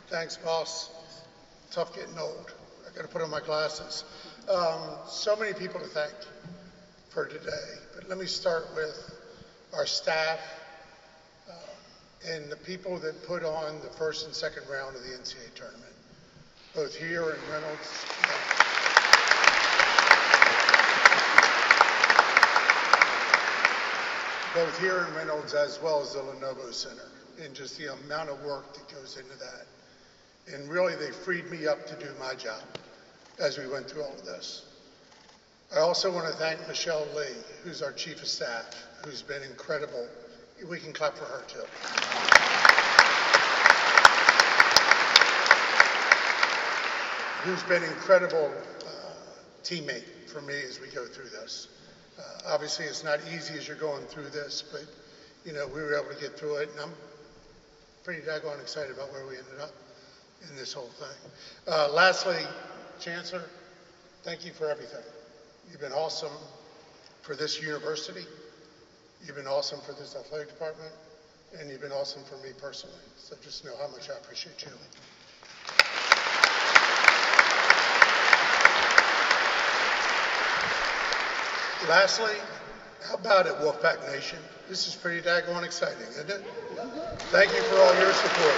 Thanks, boss. Tough getting old. I got to put on my glasses. So many people to thank for today, but let me start with our staff and the people that put on the first and second round of the NCAA tournament, both here in Reynolds. Both here in Reynolds as well as the Lenovo Center, and just the amount of work that goes into that. And really, they freed me up to do my job as we went through all of this. I also want to thank Michelle Lee, who's our Chief of Staff, who's been incredible. We can clap for her too. Who's been incredible teammate for me as we go through this. Obviously, it's not easy as you're going through this, but we were able to get through it, and I'm pretty daggone excited about where we ended up in this whole thing. Lastly, Chancellor, thank you for everything. You've been awesome for this university. You've been awesome for this athletic department, and you've been awesome for me personally. So just know how much I appreciate you. Lastly, how about it, Wolfpack Nation? This is pretty daggone exciting, isn't it? Thank you for all your support.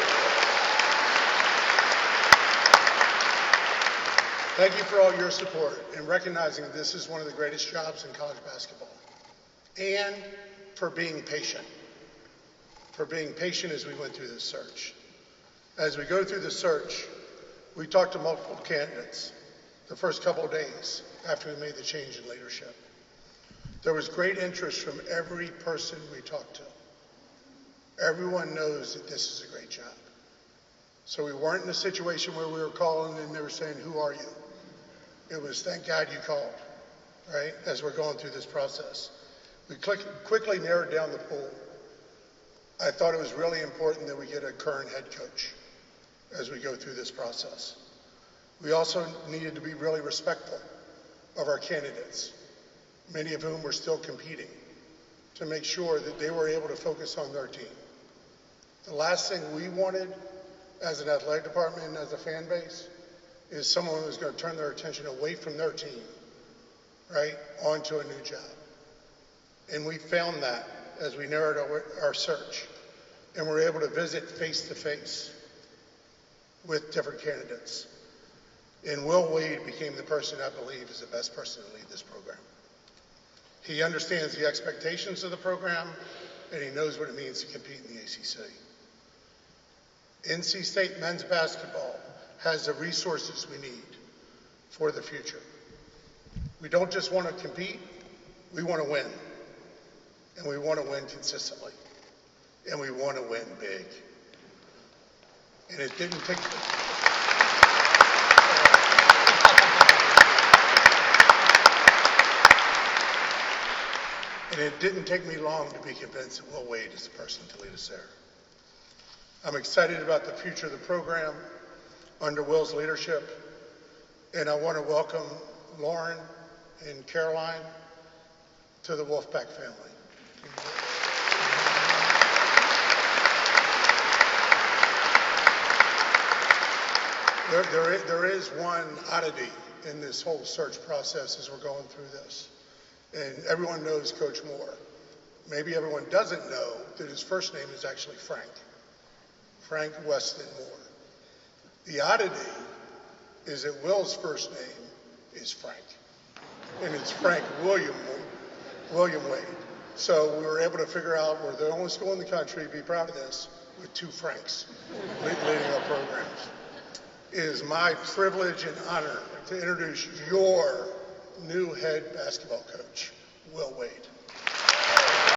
Thank you for all your support in recognizing that this is one of the greatest jobs in college basketball. And for being patient. For being patient as we went through this search. As we go through the search, we talked to multiple candidates the first couple of days after we made the change in leadership. There was great interest from every person we talked to. Everyone knows that this is a great job. So we weren't in a situation where we were calling and they were saying, who are you? It was, thank God you called, right, as we're going through this process. We quickly narrowed down the pool. I thought it was really important that we get a current head coach as we go through this process. We also needed to be really respectful of our candidates, many of whom were still competing, to make sure that they were able to focus on their team. The last thing we wanted as an athletic department and as a fan base is someone who's going to turn their attention away from their team, right, onto a new job. And we found that as we narrowed our search and were able to visit face-to-face with different candidates. And Will Wade became the person I believe is the best person to lead this program. He understands the expectations of the program, and he knows what it means to compete in the ACC. NC State men's basketball has the resources we need for the future. We don't just want to compete, we want to win. And we want to win consistently. And we want to win big. And it didn't take... And it didn't take me long to be convinced that Will Wade is the person to lead us there. I'm excited about the future of the program under Will's leadership, and I want to welcome Lauren and Caroline to the Wolfpack family. There is one oddity in this whole search process as we're going through this. And everyone knows Coach Moore. Maybe everyone doesn't know that his first name is actually Frank. Frank Weston Moore. The oddity is that Will's first name is Frank. And it's Frank William Wade. So we were able to figure out we're the only school in the country, be proud of this, with two Franks leading our programs. It is my privilege and honor to introduce your new head basketball coach, Will Wade.